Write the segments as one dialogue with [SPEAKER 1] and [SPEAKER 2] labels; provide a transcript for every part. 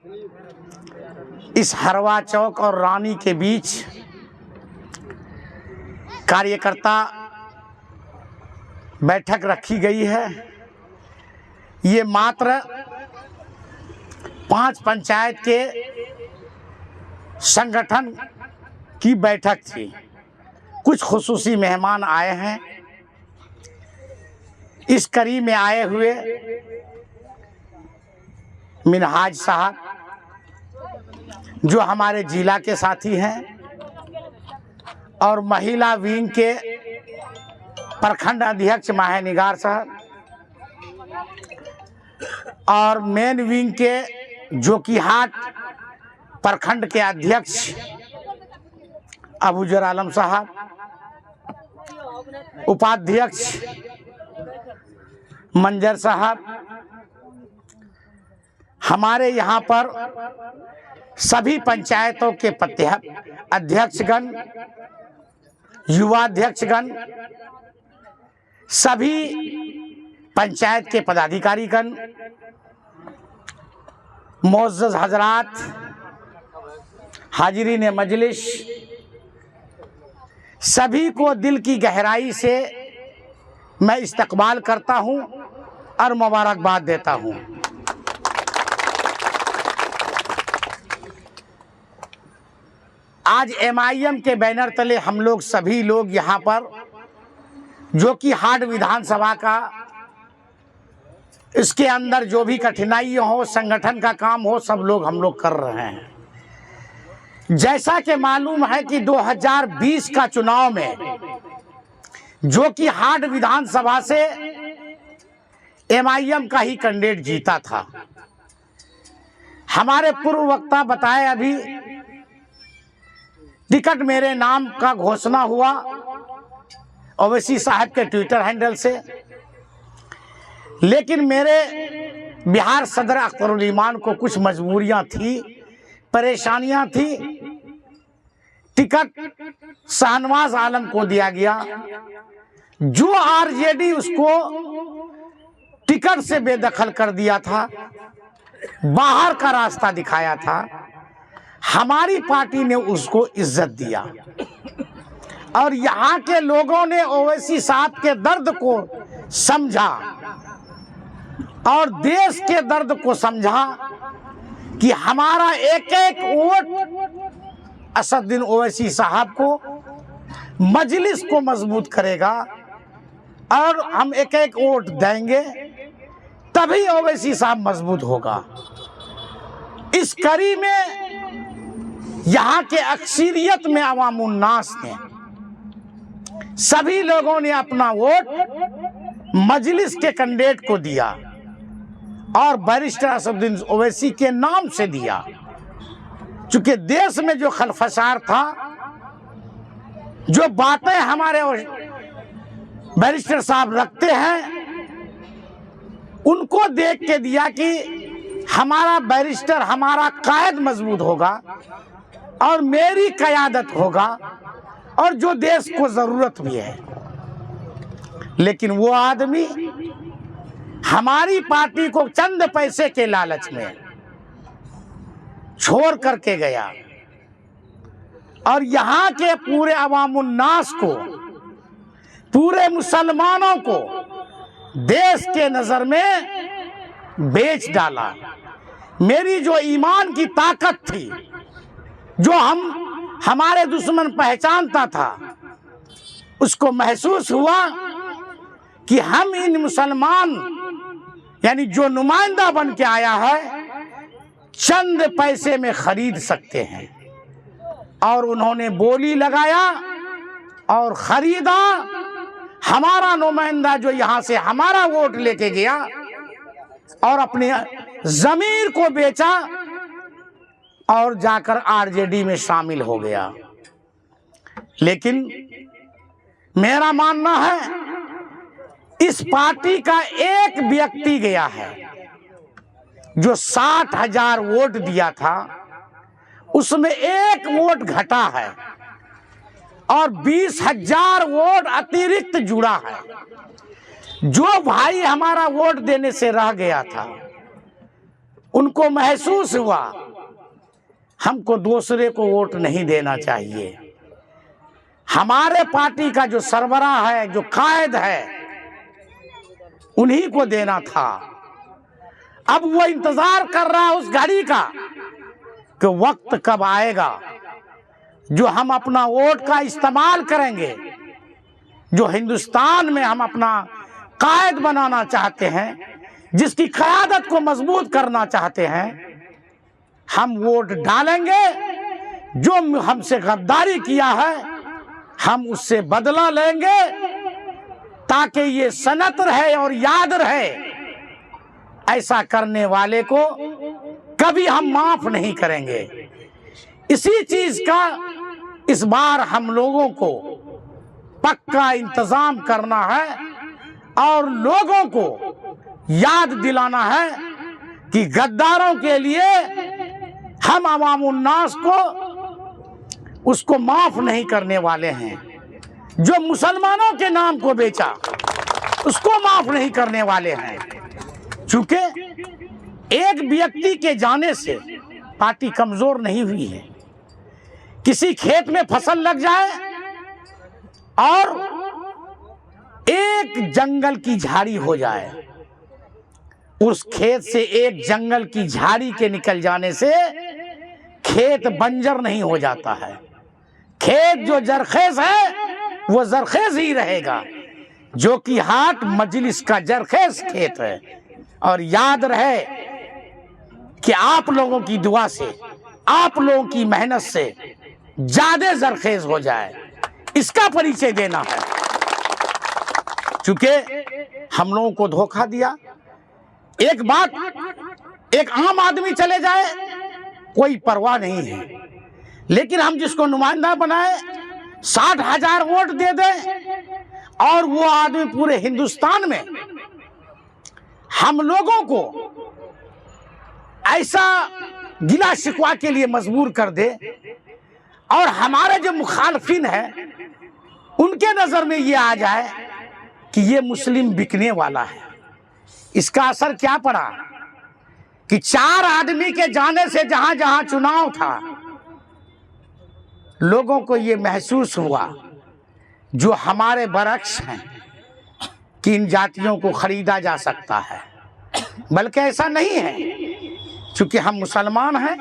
[SPEAKER 1] इस हरवा चौक और रानी के बीच कार्यकर्ता बैठक रखी गई है। ये मात्र 5 पंचायत के संगठन की बैठक थी। कुछ खुसूसी मेहमान आए हैं। इस कड़ी में आए हुए मिनहाज साहब जो हमारे जिला के साथी हैं, और महिला विंग के प्रखंड अध्यक्ष माहनिगार साहब, और मेन विंग के जोकीहाट प्रखंड के अध्यक्ष अबूजर आलम साहब, उपाध्यक्ष मंजर साहब, हमारे यहाँ पर सभी पंचायतों के अध्यक्षगण, युवाध्यक्षगण, सभी पंचायत के पदाधिकारीगण, मुअज़्ज़ज़ हजरात, हाजिरीन मजलिस, सभी को दिल की गहराई से मैं इस्तकबाल करता हूं और मुबारकबाद देता हूं। आज MIM के बैनर तले हम लोग सभी लोग यहाँ पर जोकीहाट विधानसभा का, इसके अंदर जो भी कठिनाइयाँ हो, संगठन का काम हो, सब लोग हम लोग कर रहे हैं। जैसा कि मालूम है कि 2020 का चुनाव में जोकीहाट विधानसभा से MIM का ही कैंडिडेट जीता था। हमारे पूर्व वक्ता बताए, अभी टिकट मेरे नाम का घोषणा हुआ ओवैसी साहब के ट्विटर हैंडल से, लेकिन मेरे बिहार सदर अख्तरुल ईमान को कुछ मजबूरियां थी, परेशानियां थी। टिकट शाहनवाज आलम को दिया गया, जो RJD उसको टिकट से बेदखल कर दिया था, बाहर का रास्ता दिखाया था। हमारी पार्टी ने उसको इज्जत दिया और यहाँ के लोगों ने ओवैसी साहब के दर्द को समझा और देश के दर्द को समझा कि हमारा एक एक वोट असदुद्दीन ओवैसी साहब को, मजलिस को मजबूत करेगा और हम एक एक वोट देंगे, तभी ओवैसी साहब मजबूत होगा। इस कड़ी में यहाँ के अक्सरियत में अवामुन नास ने, सभी लोगों ने अपना वोट मजलिस के कैंडिडेट को दिया और बैरिस्टर असदुद्दीन ओवैसी के नाम से दिया। चूंकि देश में जो खलफसार था, जो बातें हमारे बैरिस्टर साहब रखते हैं, उनको देख के दिया कि हमारा बैरिस्टर, हमारा कायद मजबूत होगा और मेरी क़यादत होगा और जो देश को जरूरत भी है। लेकिन वो आदमी हमारी पार्टी को चंद पैसे के लालच में छोड़ करके गया और यहाँ के पूरे अवामुन्नास को, पूरे मुसलमानों को देश के नजर में बेच डाला। मेरी जो ईमान की ताकत थी, जो हमारे दुश्मन पहचानता था, उसको महसूस हुआ कि हम इन मुसलमान यानी जो नुमाइंदा बन के आया है, चंद पैसे में खरीद सकते हैं। और उन्होंने बोली लगाया और खरीदा। हमारा नुमाइंदा जो यहाँ से हमारा वोट लेके गया और अपने जमीर को बेचा और जाकर RJD में शामिल हो गया। लेकिन मेरा मानना है, इस पार्टी का एक व्यक्ति गया है जो 60,000 वोट दिया था, उसमें एक वोट घटा है और 20,000 वोट अतिरिक्त जुड़ा है। जो भाई हमारा वोट देने से रह गया था, उनको महसूस हुआ हमको दूसरे को वोट नहीं देना चाहिए, हमारे पार्टी का जो सरबराह है, जो कायद है, उन्हीं को देना था। अब वो इंतजार कर रहा है उस घड़ी का कि वक्त कब आएगा जो हम अपना वोट का इस्तेमाल करेंगे, जो हिंदुस्तान में हम अपना कायद बनाना चाहते हैं, जिसकी क़यादत को मजबूत करना चाहते हैं, हम वोट डालेंगे। जो हमसे गद्दारी किया है हम उससे बदला लेंगे, ताकि ये सनत रहे और याद रहे, ऐसा करने वाले को कभी हम माफ नहीं करेंगे। इसी चीज का इस बार हम लोगों को पक्का इंतजाम करना है और लोगों को याद दिलाना है कि गद्दारों के लिए हम अवामुन्नास को उसको माफ नहीं करने वाले हैं। जो मुसलमानों के नाम को बेचा उसको माफ नहीं करने वाले हैं। चूंकि एक व्यक्ति के जाने से पार्टी कमजोर नहीं हुई है। किसी खेत में फसल लग जाए और एक जंगल की झाड़ी हो जाए, उस खेत से एक जंगल की झाड़ी के निकल जाने से खेत बंजर नहीं हो जाता है। खेत जो जरखेज है वो जरखेज ही रहेगा, जो कि हाट मजलिस का जरखेज खेत है। और याद रहे कि आप लोगों की दुआ से, आप लोगों की मेहनत से ज्यादा जरखेज हो जाए, इसका परिचय देना है। चूंकि हम लोगों को धोखा दिया, एक बात, एक आम आदमी चले जाए कोई परवाह नहीं है, लेकिन हम जिसको नुमाइंदा बनाए 60,000 वोट दे दें और वो आदमी पूरे हिंदुस्तान में हम लोगों को ऐसा गिला शिकवा के लिए मजबूर कर दे, और हमारे जो मुखालफिन है उनके नजर में ये आ जाए कि ये मुस्लिम बिकने वाला है। इसका असर क्या पड़ा कि 4 आदमी के जाने से जहां जहां चुनाव था, लोगों को ये महसूस हुआ जो हमारे बरक्स हैं कि इन जातियों को खरीदा जा सकता है। बल्कि ऐसा नहीं है, क्योंकि हम मुसलमान हैं,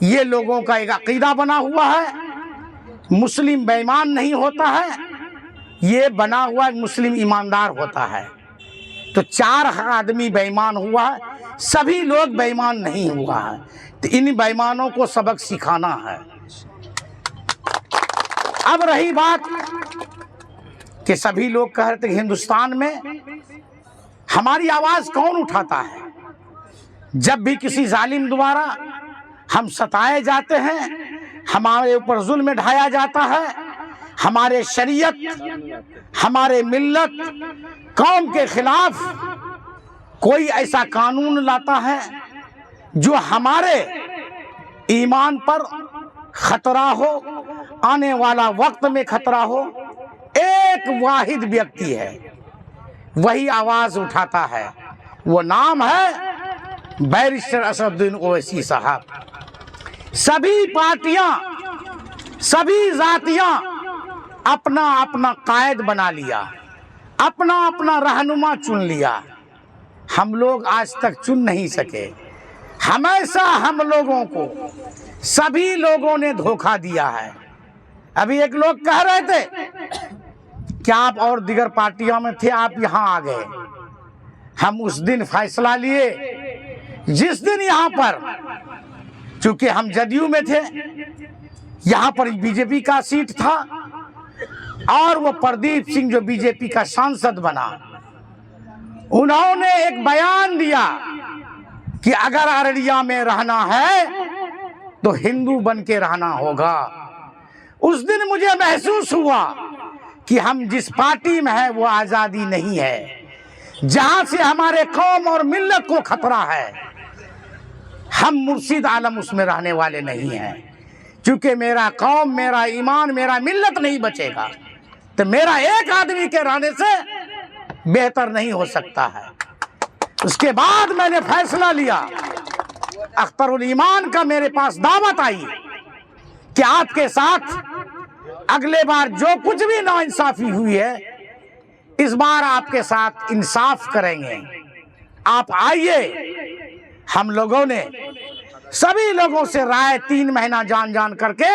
[SPEAKER 1] ये लोगों का एक अकीदा बना हुआ है, मुस्लिम बेईमान नहीं होता है, ये बना हुआ मुस्लिम ईमानदार होता है। तो 4 आदमी बेईमान हुआ है, सभी लोग बेईमान नहीं हुआ है। तो इन बेईमानों को सबक सिखाना है। अब रही बात कि सभी लोग कह रहे थे हिंदुस्तान में हमारी आवाज कौन उठाता है। जब भी किसी जालिम द्वारा हम सताए जाते हैं, हमारे ऊपर जुल्म ढाया जाता है, हमारे शरीयत, हमारे मिल्लत, कौम के खिलाफ कोई ऐसा कानून लाता है जो हमारे ईमान पर खतरा हो, आने वाला वक्त में खतरा हो, एक वाहिद व्यक्ति है वही आवाज उठाता है। वो नाम है बैरिस्टर असदुद्दीन ओवैसी साहब। सभी पार्टियां, सभी जातियां अपना अपना कायद बना लिया, अपना अपना रहनुमा चुन लिया। हम लोग आज तक चुन नहीं सके। हमेशा हम लोगों को सभी लोगों ने धोखा दिया है। अभी एक लोग कह रहे थे कि आप और दिगर पार्टियों में थे, आप यहाँ आ गए। हम उस दिन फैसला लिए जिस दिन यहाँ पर, चूंकि हम जदयू में थे, यहाँ पर बीजेपी का सीट था और वो प्रदीप सिंह जो बीजेपी का सांसद बना, उन्होंने एक बयान दिया कि अगर अररिया में रहना है तो हिंदू बन के रहना होगा। उस दिन मुझे महसूस हुआ कि हम जिस पार्टी में हैं वो आज़ादी नहीं है, जहां से हमारे कौम और मिल्लत को खतरा है। हम मुर्शिद आलम उसमें रहने वाले नहीं हैं। क्योंकि मेरा कौम, मेरा ईमान, मेरा मिल्लत नहीं बचेगा तो मेरा एक आदमी के रहने से बेहतर नहीं हो सकता है। उसके बाद मैंने फैसला लिया अख्तरुल ईमान का मेरे पास दावत आई कि आपके साथ अगले बार जो कुछ भी नाइंसाफी हुई है, इस बार आपके साथ इंसाफ करेंगे। आप आइए। हम लोगों ने सभी लोगों से राय 3 महीना जान करके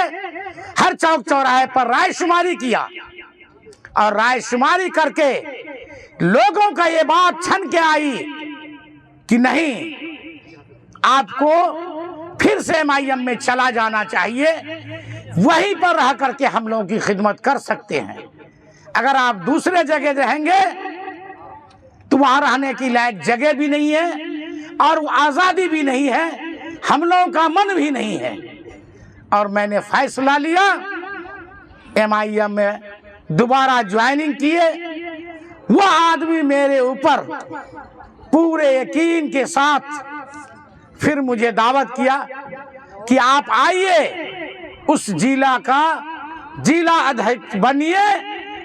[SPEAKER 1] हर चौक चौराहे पर राय शुमारी किया, और राय शुमारी करके लोगों का ये बात छन के आई कि नहीं, आपको फिर से MIM में चला जाना चाहिए, वहीं पर रह करके हम लोगों की खिदमत कर सकते हैं। अगर आप दूसरे जगह रहेंगे तो वहां रहने की लायक जगह भी नहीं है और आज़ादी भी नहीं है, हम लोगों का मन भी नहीं है। और मैंने फैसला लिया, MIM में दोबारा ज्वाइनिंग किए। वह आदमी मेरे ऊपर पूरे यकीन के साथ फिर मुझे दावत किया कि आप आइए, उस जिला का जिला अध्यक्ष बनिए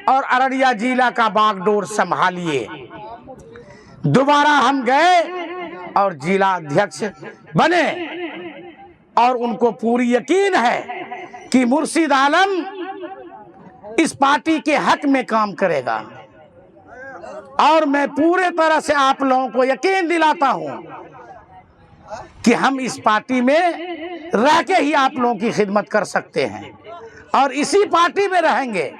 [SPEAKER 1] और अररिया जिला का बागडोर संभालिए। दोबारा हम गए और जिला अध्यक्ष बने, और उनको पूरी यकीन है कि मुर्शिद आलम इस पार्टी के हक में काम करेगा। और मैं पूरे तरह से आप लोगों को यकीन दिलाता हूं कि हम इस पार्टी में रह के ही आप लोगों की खिदमत कर सकते हैं, और इसी पार्टी में रहेंगे,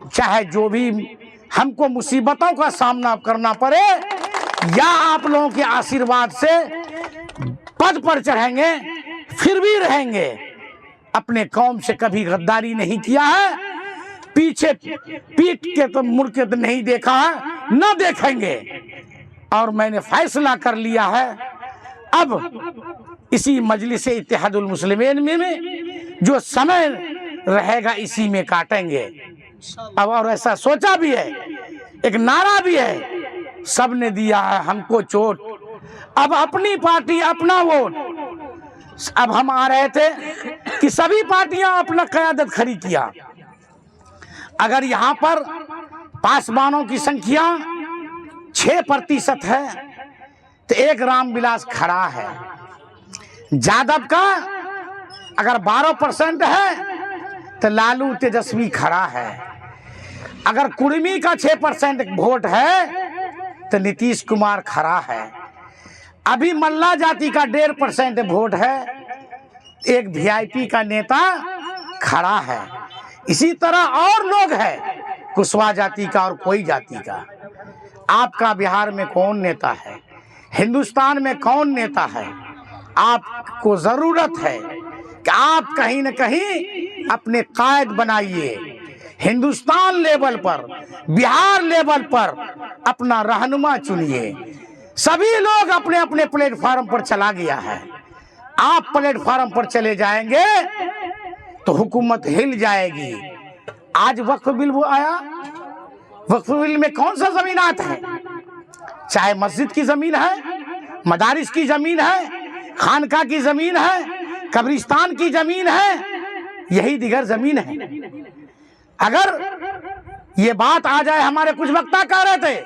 [SPEAKER 1] चाहे जो भी हमको मुसीबतों का सामना करना पड़े, या आप लोगों के आशीर्वाद से पद पर चढ़ेंगे, फिर भी रहेंगे। अपने कौम से कभी गद्दारी नहीं किया है, पीछे पीठ के तो मुड़ के तो नहीं देखा है, न देखेंगे। और मैंने फैसला कर लिया है, अब इसी मजलिस इत्तेहादुल मुस्लिमीन में जो समय रहेगा इसी में काटेंगे। अब और ऐसा सोचा भी है, एक नारा भी है, सबने दिया है हमको चोट, अब अपनी पार्टी अपना वोट। अब हम आ रहे थे कि सभी पार्टियां अपना क़यादत खड़ी किया। अगर यहाँ पर पासवानों की संख्या 6% है तो एक रामविलास खड़ा है। यादव का अगर 12% है तो लालू तेजस्वी खड़ा है। अगर कुर्मी का 6% वोट है तो नीतीश कुमार खड़ा है। अभी मल्ला जाति का 1.5% वोट है, एक VIP का नेता खड़ा है। इसी तरह और लोग हैं, कुशवाहा जाति का और कोई जाति का। आपका बिहार में कौन नेता है, हिंदुस्तान में कौन नेता है? आपको जरूरत है कि आप कहीं न कहीं अपने कायद बनाइए। हिंदुस्तान लेवल पर, बिहार लेवल पर अपना रहनुमा चुनिए। सभी लोग अपने अपने प्लेटफॉर्म पर चला गया है। आप प्लेटफॉर्म पर चले जाएंगे तो हुकूमत हिल जाएगी। आज वक्फ बिल वो आया, वक्फ बिल में कौन सा जमीनात है? चाहे मस्जिद की जमीन है, मदारिस की जमीन है, खानका की जमीन है, कब्रिस्तान की जमीन है, यही दिगर जमीन है। अगर ये बात आ जाए, हमारे कुछ वक्ता कह रहे थे,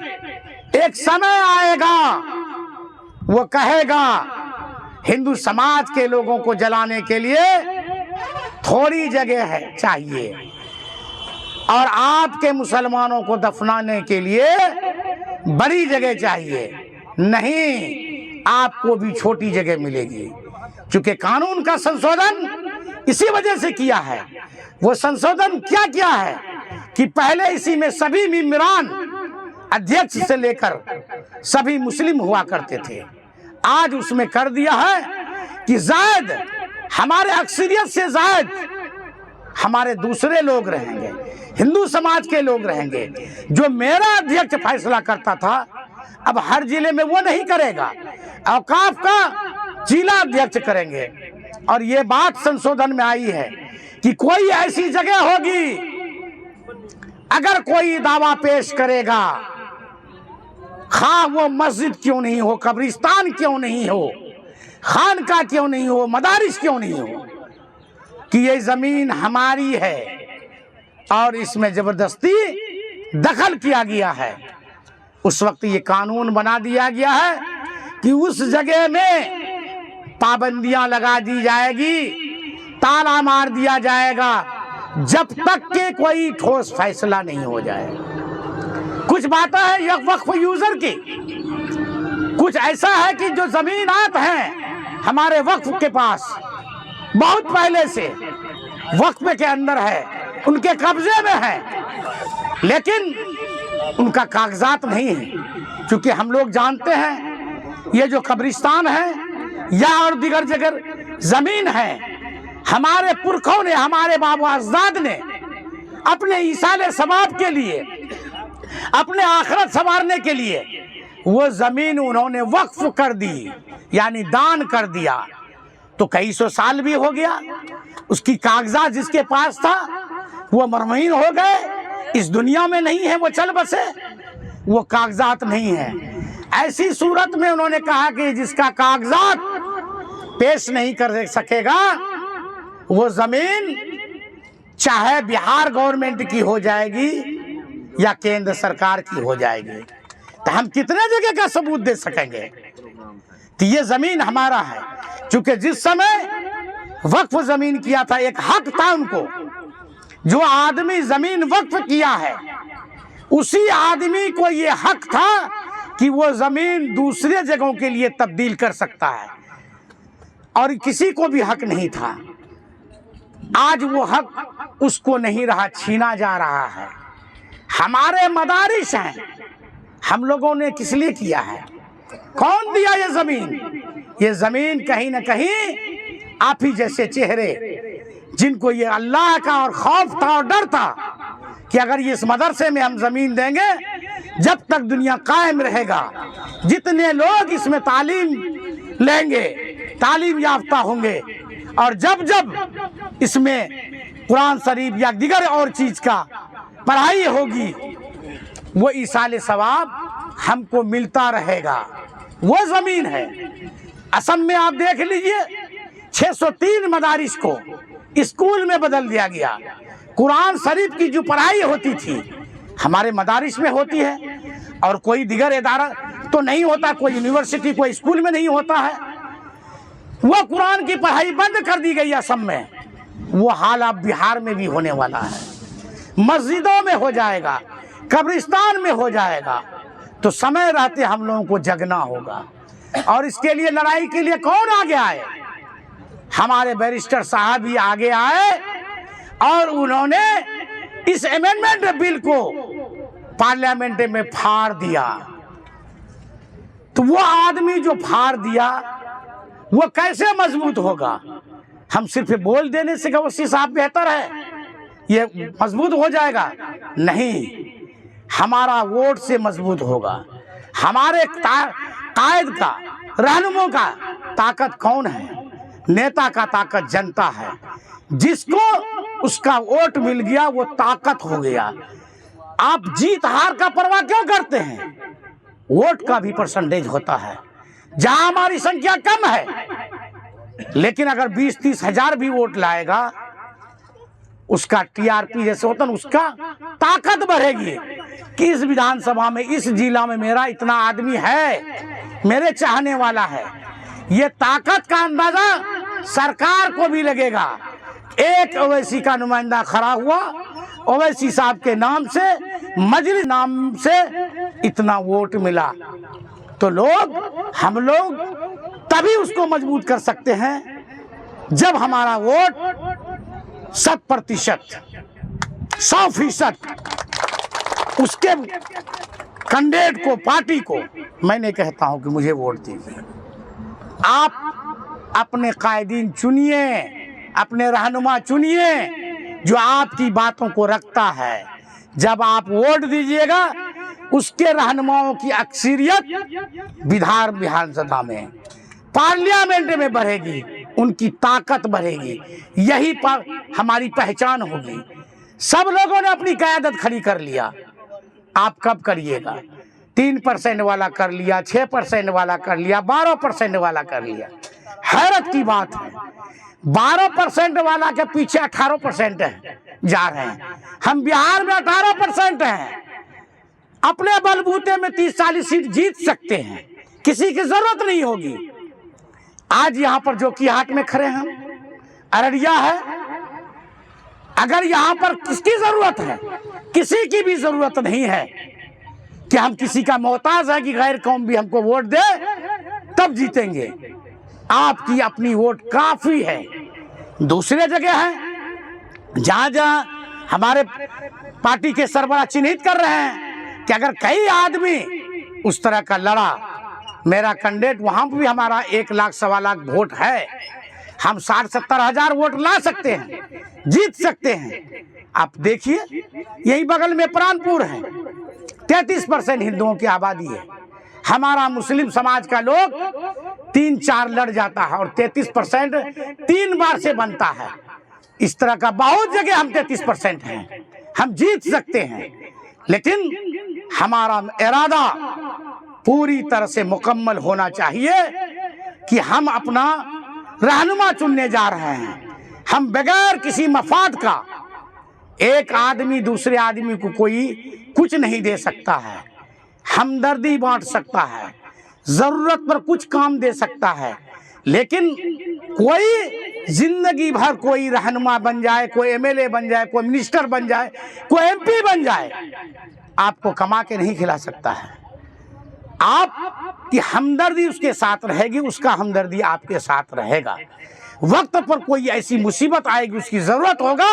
[SPEAKER 1] एक समय आएगा वो कहेगा हिंदू समाज के लोगों को जलाने के लिए थोड़ी जगह है चाहिए, और आपके मुसलमानों को दफनाने के लिए बड़ी जगह चाहिए। नहीं, आपको भी छोटी जगह मिलेगी, क्योंकि कानून का संशोधन इसी वजह से किया है। वो संशोधन क्या किया है कि पहले इसी में सभी मेंबरान अध्यक्ष से लेकर सभी मुस्लिम हुआ करते थे। आज उसमें कर दिया है कि जायद हमारे अक्सरियत से जायद हमारे दूसरे लोग रहेंगे, हिंदू समाज के लोग रहेंगे। जो मेरा अध्यक्ष फैसला करता था, अब हर जिले में वो नहीं करेगा, औकाफ का जिला अध्यक्ष करेंगे। और ये बात संशोधन में आई है कि कोई ऐसी जगह होगी, अगर कोई दावा पेश करेगा, खा वो मस्जिद क्यों नहीं हो, कब्रिस्तान क्यों नहीं हो, खानका क्यों नहीं हो, मदारिस क्यों नहीं हो, कि ये जमीन हमारी है और इसमें जबरदस्ती दखल किया गया है, उस वक्त ये कानून बना दिया गया है कि उस जगह में पाबंदियां लगा दी जाएगी, ताला मार दिया जाएगा, जब तक के कोई ठोस फैसला नहीं हो जाए। कुछ बातें हैं वक्फ यूजर की, कुछ ऐसा है कि जो जमीनात हैं हमारे वक्फ के पास बहुत पहले से वक्फ के अंदर है, उनके कब्जे में है, लेकिन उनका कागजात नहीं है। क्योंकि हम लोग जानते हैं ये जो कब्रिस्तान है या और दीगर जगह जमीन है, हमारे पुरखों ने, हमारे बाबा अजदाद ने अपने ईसाले सवाब के लिए, अपने आखिरत संवारने के लिए वो जमीन उन्होंने वक्फ कर दी, यानी दान कर दिया। तो कई सौ साल भी हो गया, उसकी कागजात जिसके पास था वो मरमहीन हो गए, इस दुनिया में नहीं है, वो चल बसे, वो कागजात नहीं है। ऐसी सूरत में उन्होंने कहा कि जिसका कागजात पेश नहीं कर सकेगा वो जमीन चाहे बिहार गवर्नमेंट की हो जाएगी या केंद्र सरकार की हो जाएगी। तो हम कितने जगह का सबूत दे सकेंगे? तो ये जमीन हमारा है। क्योंकि जिस समय वक्फ जमीन किया था, एक हक था उनको, जो आदमी जमीन वक्फ किया है उसी आदमी को ये हक था कि वो जमीन दूसरे जगहों के लिए तब्दील कर सकता है, और किसी को भी हक नहीं था। आज वो हक उसको नहीं रहा, छीना जा रहा है। हमारे मदारिस हैं, हम लोगों ने किस लिए किया है? कौन दिया ये जमीन? ये जमीन कहीं ना कहीं आप ही जैसे चेहरे, जिनको ये अल्लाह का और खौफ था और डर था कि अगर ये इस मदरसे में हम जमीन देंगे, जब तक दुनिया कायम रहेगा, जितने लोग इसमें तालीम लेंगे, तालीम याफ्ता होंगे, और जब जब इसमें कुरान शरीफ या दिगर और चीज का पढ़ाई होगी, वो ईसाले सवाब हमको मिलता रहेगा। वो जमीन है। असम में आप देख लीजिए, 603 मदारिस को स्कूल में बदल दिया गया। कुरान शरीफ की जो पढ़ाई होती थी हमारे मदारिस में होती है, और कोई दिगर इदारा तो नहीं होता, कोई यूनिवर्सिटी, कोई स्कूल में नहीं होता है। वो कुरान की पढ़ाई बंद कर दी गई असम में। वो हाल अब बिहार में भी होने वाला है। मस्जिदों में हो जाएगा, कब्रिस्तान में हो जाएगा। तो समय रहते हम लोगों को जगना होगा, और इसके लिए लड़ाई के लिए कौन आगे आए? हमारे बैरिस्टर साहब ही आगे आए, और उन्होंने इस अमेंडमेंट बिल को पार्लियामेंट में फाड़ दिया। तो वो आदमी जो फाड़ दिया वो कैसे मजबूत होगा? हम सिर्फ बोल देने से गवर्सी साहब बेहतर है, ये मजबूत हो जाएगा? नहीं, हमारा वोट से मजबूत होगा। हमारे कायद का, रहनुमाओं का ताकत कौन है? नेता का ताकत जनता है। जिसको उसका वोट मिल गया वो ताकत हो गया। आप जीत हार का परवाह क्यों करते हैं? वोट का भी परसेंटेज होता है। जहां हमारी संख्या कम है, लेकिन अगर 20-30 हजार भी वोट लाएगा, उसका टीआरपी जैसे होता है, उसका ताकत बढ़ेगी कि इस विधानसभा में, इस जिला में मेरा इतना आदमी है, मेरे चाहने वाला है। ये ताकत का अंदाजा सरकार को भी लगेगा। एक ओवैसी का नुमाइंदा खड़ा हुआ, ओवैसी साहब के नाम से, मजलिस नाम से इतना वोट मिला, तो हम लोग तभी उसको मजबूत कर सकते हैं जब हमारा वोट 100%, 100% उसके कैंडिडेट को, पार्टी को मैं नहीं कहता हूं कि मुझे वोट दीजिए। आप अपने कायदीन चुनिए, अपने रहनुमा चुनिए जो आपकी बातों को रखता है। जब आप वोट दीजिएगा, उसके रहनुमाओं की अक्सरियत विधानसभा में, पार्लियामेंट में बढ़ेगी, उनकी ताकत बढ़ेगी। यही पर हमारी पहचान होगी। सब लोगों ने अपनी क़यादत खड़ी कर लिया, आप कब करिएगा? 3% वाला कर लिया, 6% वाला कर लिया, 12% वाला कर लिया। हैरत की बात है, 12% वाला के पीछे 18% है जा रहे हैं। हम बिहार में 18% हैं, अपने बलबूते में 30-40 सीट जीत सकते हैं, किसी की जरूरत नहीं होगी। आज यहाँ पर जो की हाट में खड़े हैं, अररिया है, अगर यहाँ पर किसकी जरूरत है? किसी की भी जरूरत नहीं है कि हम किसी का मोहताज है कि गैर कौम भी हमको वोट दे तब जीतेंगे। आपकी अपनी वोट काफी है। दूसरे जगह है जहां जहां हमारे पार्टी के सरबराह चिन्हित कर रहे हैं कि अगर कई आदमी उस तरह का लड़ा, मेरा कैंडिडेट, वहां पर भी हमारा 1 लाख सवा लाख वोट है, हम 60-70 हजार वोट ला सकते हैं, जीत सकते हैं। आप देखिए यही बगल में प्राणपुर है, 33% हिंदुओं की आबादी है। हमारा मुस्लिम समाज का लोग 3-4 लड़ जाता है और 33% 3 बार से बनता है। इस तरह का बहुत जगह हम 33% हैं, हम जीत सकते हैं। लेकिन हमारा इरादा पूरी तरह से मुकम्मल होना चाहिए कि हम अपना रहनुमा चुनने जा रहे हैं। हम बगैर किसी मफाद का, एक आदमी दूसरे आदमी को कोई कुछ नहीं दे सकता है, हमदर्दी बांट सकता है, जरूरत पर कुछ काम दे सकता है, लेकिन कोई जिंदगी भर कोई रहनुमा बन जाए, कोई एमएलए बन जाए, कोई मिनिस्टर बन जाए, कोई एमपी बन जाए, आपको कमा के नहीं खिला सकता है। आपकी हमदर्दी उसके साथ रहेगी, उसका हमदर्दी आपके साथ रहेगा। वक्त पर कोई ऐसी मुसीबत आएगी, उसकी जरूरत होगा,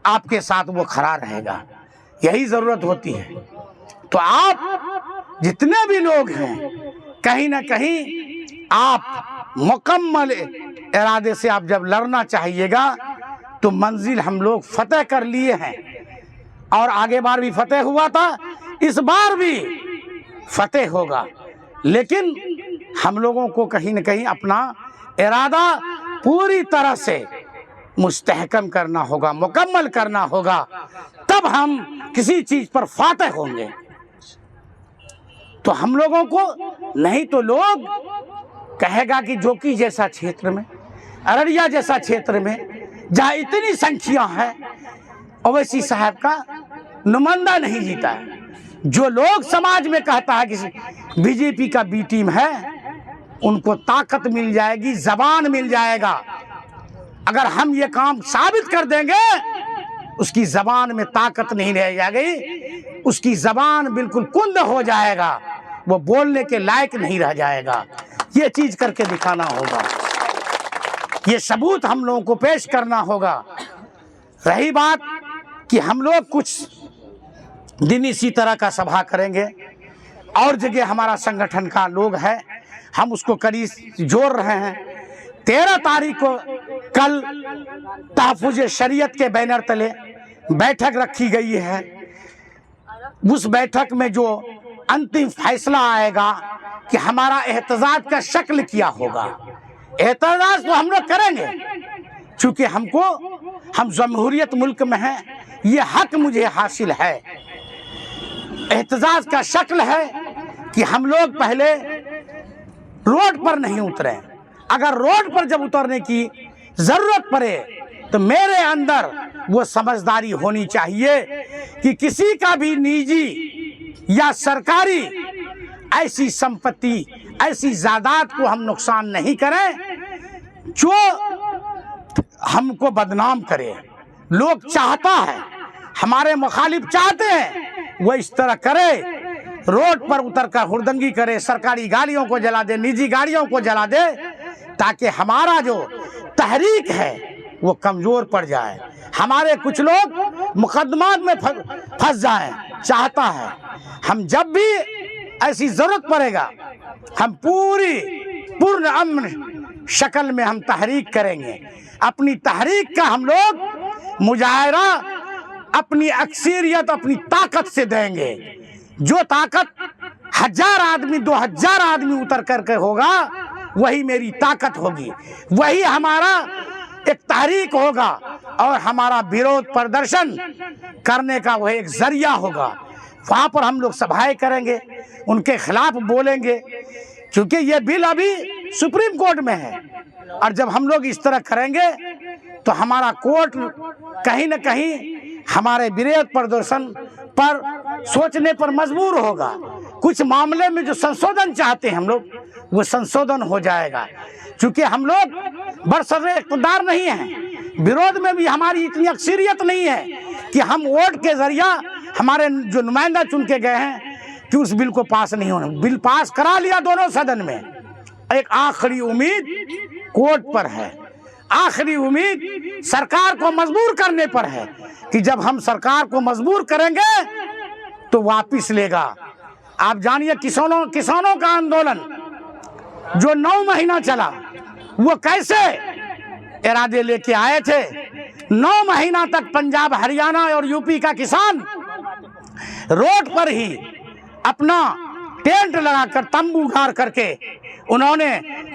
[SPEAKER 1] आपके साथ वो खड़ा रहेगा। यही जरूरत होती है। तो आप जितने भी लोग हैं, कहीं ना कहीं आप मुकम्मल इरादे से आप जब लड़ना चाहिएगा तो मंजिल हम लोग फतेह कर लिए हैं, और आगे बार भी फतेह हुआ था, इस बार भी फतेह होगा। लेकिन हम लोगों को कहीं ना कहीं अपना इरादा पूरी तरह से मुस्तहकम करना होगा, मुकम्मल करना होगा, तब हम किसी चीज पर फातेह होंगे। तो हम लोगों को नहीं तो लोग कहेगा कि जोकी जैसा क्षेत्र में, अररिया जैसा क्षेत्र में जहाँ इतनी संख्या है, ओवैसी साहब का नुमाइंदा नहीं जीता है। जो लोग समाज में कहता है कि बीजेपी का बी टीम है, उनको ताकत मिल जाएगी, जबान मिल जाएगा। अगर हम ये काम साबित कर देंगे, उसकी जबान में ताकत नहीं रह जाएगी, उसकी जबान बिल्कुल कुंद हो जाएगा, वो बोलने के लायक नहीं रह जाएगा। ये चीज करके दिखाना होगा, ये सबूत हम लोगों को पेश करना होगा। रही बात कि हम लोग कुछ दिन इसी तरह का सभा करेंगे, और जगह हमारा संगठन का लोग है, हम उसको करीब जोड़ रहे हैं। 13 तारीख को कल तहफ़्फ़ुज़ शरीयत के बैनर तले बैठक रखी गई है। उस बैठक में जो अंतिम फैसला आएगा कि हमारा एहतजाज का शक्ल क्या होगा। एहतजाज तो हम लोग करेंगे, चूँकि हम जमहूरियत मुल्क में हैं, ये हक मुझे हासिल है। एहतजाज का शक्ल है कि हम लोग पहले रोड पर नहीं उतरे। अगर रोड पर जब उतरने की जरूरत पड़े तो मेरे अंदर वो समझदारी होनी चाहिए कि किसी का भी निजी या सरकारी ऐसी संपत्ति, ऐसी जायदाद को हम नुकसान नहीं करें जो हमको बदनाम करे। लोग चाहता है, हमारे मुखालिफ चाहते हैं वो इस तरह करे, रोड पर उतर कर हुड़दंगी करे, सरकारी गाड़ियों को जला दे, निजी गाड़ियों को जला दे, ताकि हमारा जो तहरीक है वो कमजोर पड़ जाए, हमारे कुछ लोग मुकदमात में फंस जाएं। चाहता है हम जब भी ऐसी जरूरत पड़ेगा, हम पूर्ण अमन शक्ल में हम तहरीक करेंगे। अपनी तहरीक का हम लोग मुजाहरा अपनी अक्सरियत, अपनी ताकत से देंगे। जो ताकत 1000 आदमी, 2000 आदमी उतर करके होगा, वही मेरी ताकत होगी, वही हमारा एक तहरीक होगा, और हमारा विरोध प्रदर्शन करने का वह एक जरिया होगा। वहाँ पर हम लोग सभाएं करेंगे, उनके खिलाफ बोलेंगे, क्योंकि ये बिल अभी सुप्रीम कोर्ट में है। और जब हम लोग इस तरह करेंगे तो हमारा कोर्ट कहीं न कहीं हमारे विरोध प्रदर्शन पर सोचने पर मजबूर होगा। कुछ मामले में जो संशोधन चाहते हैं हम लोग, वो संशोधन हो जाएगा। क्योंकि हम लोग बरसरे इक़्तिदार नहीं हैं, विरोध में भी हमारी इतनी अक्सरियत नहीं है कि हम वोट के जरिया हमारे जो नुमाइंदा चुन के गए हैं कि उस बिल को पास नहीं होने। बिल पास करा लिया दोनों सदन में। एक आखिरी उम्मीद कोर्ट पर है, आखिरी उम्मीद सरकार को मजबूर करने पर है कि जब हम सरकार को मजबूर करेंगे तो वापिस लेगा। आप जानिए किसानों का आंदोलन जो 9 महीना चला, वो कैसे इरादे लेके आए थे। 9 महीना तक पंजाब, हरियाणा और यूपी का किसान रोड पर ही अपना टेंट लगाकर, तंबू गाड़ करके उन्होंने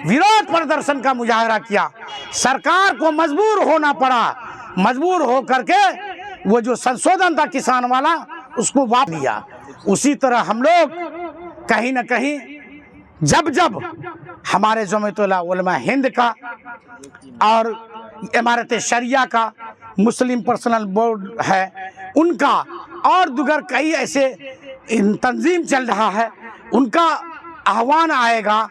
[SPEAKER 1] विरोध प्रदर्शन का मुजाहरा किया। सरकार को मजबूर होना पड़ा, मजबूर हो करके वो जो संशोधन था किसान वाला उसको वापस लिया। उसी तरह हम लोग कहीं न कहीं जब जब हमारे जमीयतुल उलमा हिंद का और इमारत शरिया का, मुस्लिम पर्सनल बोर्ड है उनका, और दुगर कई ऐसे तंजीम चल रहा है, उनका आह्वान आएगा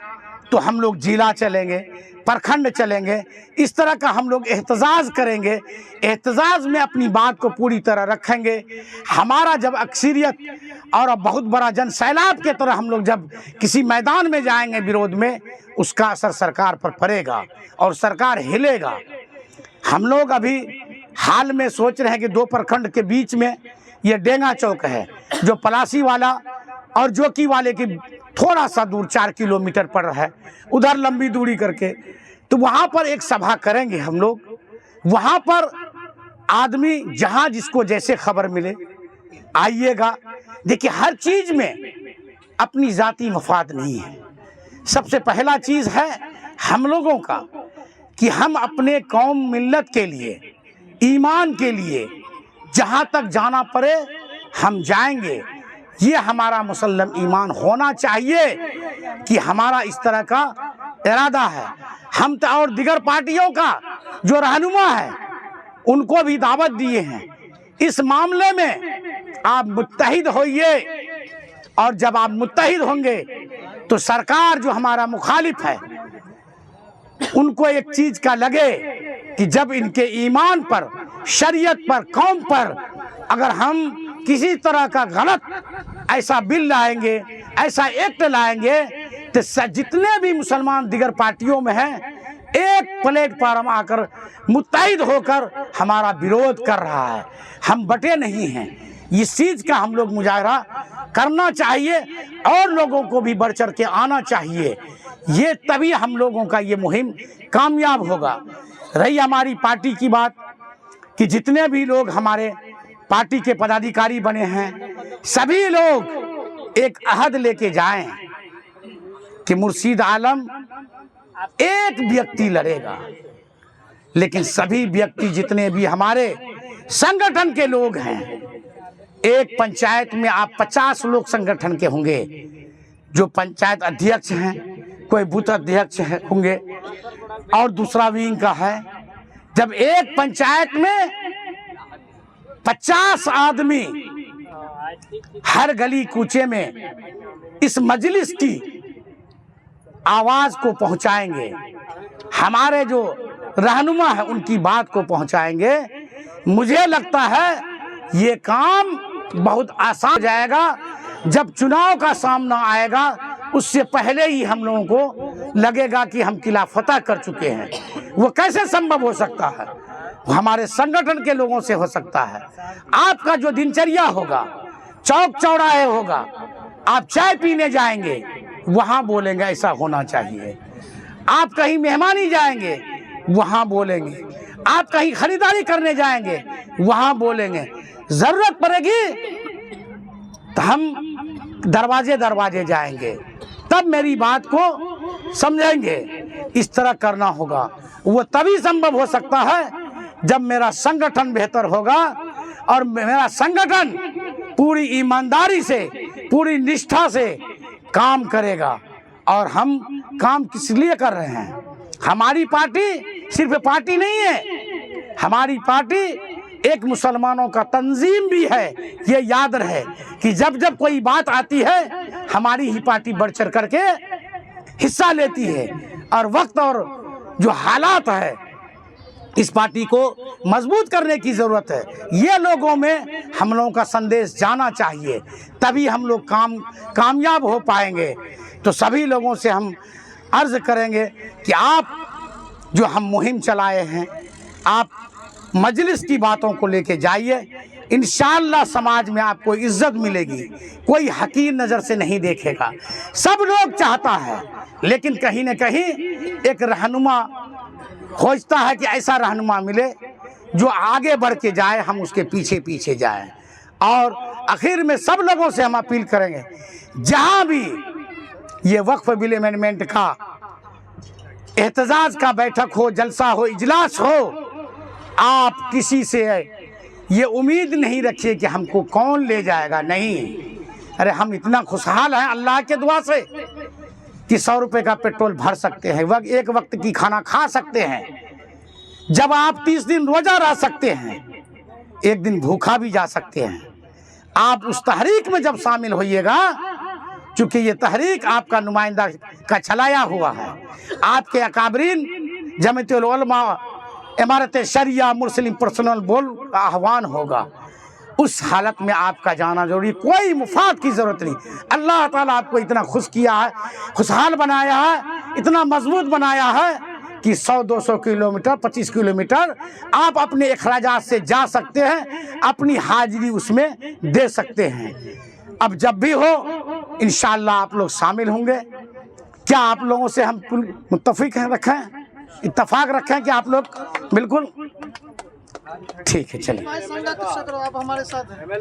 [SPEAKER 1] तो हम लोग जिला चलेंगे, प्रखंड चलेंगे। इस तरह का हम लोग एहतजाज करेंगे। एहतजाज में अपनी बात को पूरी तरह रखेंगे। हमारा जब अक्सरियत और बहुत बड़ा जन सैलाब के तरह हम लोग जब किसी मैदान में जाएंगे विरोध में, उसका असर सरकार पर पड़ेगा और सरकार हिलेगा। हम लोग अभी हाल में सोच रहे हैं कि 2 प्रखंड के बीच में ये डेंगा चौक है, जो पलासी वाला और जोकी वाले की थोड़ा सा दूर 4 किलोमीटर पर है, उधर लंबी दूरी करके, तो वहाँ पर एक सभा करेंगे हम लोग। वहाँ पर आदमी जहाँ जिसको जैसे खबर मिले आइएगा। देखिए, हर चीज़ में अपनी जाती मफाद नहीं है। सबसे पहला चीज़ है हम लोगों का कि हम अपने कौम मिल्लत के लिए, ईमान के लिए जहाँ तक जाना पड़े हम जाएंगे। ये हमारा मुसल्लम ईमान होना चाहिए कि हमारा इस तरह का इरादा है। हम तो और दिगर पार्टियों का जो रहनुमा है उनको भी दावत दिए हैं, इस मामले में आप मुत्तहिद होइए। और जब आप मुत्तहिद होंगे तो सरकार जो हमारा मुखालिफ है उनको एक चीज का लगे कि जब इनके ईमान पर, शरीयत पर, कौम पर अगर हम किसी तरह का गलत ऐसा बिल लाएंगे, ऐसा एक्ट लाएंगे, तो जितने भी मुसलमान दिगर पार्टियों में हैं एक प्लेटफार्म आकर मुत्तहिद होकर हमारा विरोध कर रहा है। हम बटे नहीं हैं। इस चीज़ का हम लोग मुजाहरा करना चाहिए और लोगों को भी बढ़ चढ़ के आना चाहिए। ये तभी हम लोगों का ये मुहिम कामयाब होगा। रही हमारी पार्टी की बात कि जितने भी लोग हमारे पार्टी के पदाधिकारी बने हैं, सभी लोग एक अहद लेके जाएं कि मुर्शीद आलम एक व्यक्ति लड़ेगा, लेकिन सभी व्यक्ति जितने भी हमारे संगठन के लोग हैं, एक पंचायत में आप 50 लोग संगठन के होंगे, जो पंचायत अध्यक्ष हैं, कोई बूथ अध्यक्ष होंगे और दूसरा विंग का है। जब एक पंचायत में 50 आदमी हर गली कूचे में इस मजलिस की आवाज को पहुंचाएंगे, हमारे जो रहनुमा है उनकी बात को पहुंचाएंगे, मुझे लगता है ये काम बहुत आसान हो जाएगा। जब चुनाव का सामना आएगा उससे पहले ही हम लोगों को लगेगा कि हम किला फतह कर चुके हैं। वो कैसे संभव हो सकता है? हमारे संगठन के लोगों से हो सकता है। आपका जो दिनचर्या होगा, चौक चौराहे होगा, आप चाय पीने जाएंगे वहां बोलेंगे ऐसा होना चाहिए। आप कहीं मेहमानी जाएंगे वहां बोलेंगे, आप कहीं खरीदारी करने जाएंगे वहां बोलेंगे। जरूरत पड़ेगी तो हम दरवाजे दरवाजे जाएंगे, तब मेरी बात को समझेंगे। इस तरह करना होगा। वो तभी संभव हो सकता है जब मेरा संगठन बेहतर होगा और मेरा संगठन पूरी ईमानदारी से, पूरी निष्ठा से काम करेगा। और हम काम किस लिए कर रहे हैं? हमारी पार्टी सिर्फ पार्टी नहीं है, हमारी पार्टी एक मुसलमानों का तंजीम भी है। ये याद रहे कि जब जब कोई बात आती है हमारी ही पार्टी बढ़ चढ़ करके हिस्सा लेती है। और वक्त और जो हालात है, इस पार्टी को मजबूत करने की ज़रूरत है। ये लोगों में हम लोगों का संदेश जाना चाहिए, तभी हम लोग कामयाब हो पाएंगे। तो सभी लोगों से हम अर्ज़ करेंगे कि आप जो हम मुहिम चलाए हैं, आप मजलिस की बातों को लेके जाइए। इंशाअल्लाह समाज में आपको इज्जत मिलेगी, कोई हकीर नज़र से नहीं देखेगा। सब लोग चाहता है, लेकिन कहीं न कहीं एक रहनुमा खोजता है कि ऐसा रहनुमा मिले जो आगे बढ़ के जाए, हम उसके पीछे पीछे जाएं। और आखिर में सब लोगों से हम अपील करेंगे, जहाँ भी ये वक्फ बिल अमेंडमेंट का एहतजाज का बैठक हो, जलसा हो, इजलास हो, आप किसी से ये उम्मीद नहीं रखिए कि हमको कौन ले जाएगा। नहीं, अरे हम इतना खुशहाल हैं अल्लाह के दुआ से कि 100 रुपये का पेट्रोल भर सकते हैं, एक वक्त की खाना खा सकते हैं। जब आप 30 दिन रोजा रह सकते हैं, एक दिन भूखा भी जा सकते हैं। आप उस तहरीक में जब शामिल होइएगा, चूँकि ये तहरीक आपका नुमाइंदा का चलाया हुआ है, आपके अकाबरीन जमीयतुल उलमा इमारत शरिया मुस्लिम पर्सनल बोर्ड का आह्वान होगा, उस हालत में आपका जाना जरूरी, कोई मुफाद की ज़रूरत नहीं। अल्लाह ताला आपको इतना खुश किया है, खुशहाल बनाया है, इतना मजबूत बनाया है कि 100-200 किलोमीटर 25 किलोमीटर आप अपने अखराजात से जा सकते हैं, अपनी हाजिरी उसमें दे सकते हैं। अब जब भी हो इंशाअल्लाह आप लोग शामिल होंगे। क्या आप लोगों से हम इत्तफाक रखें कि आप लोग बिल्कुल ठीक है। चलिए,
[SPEAKER 2] आप हमारे साथ हैं।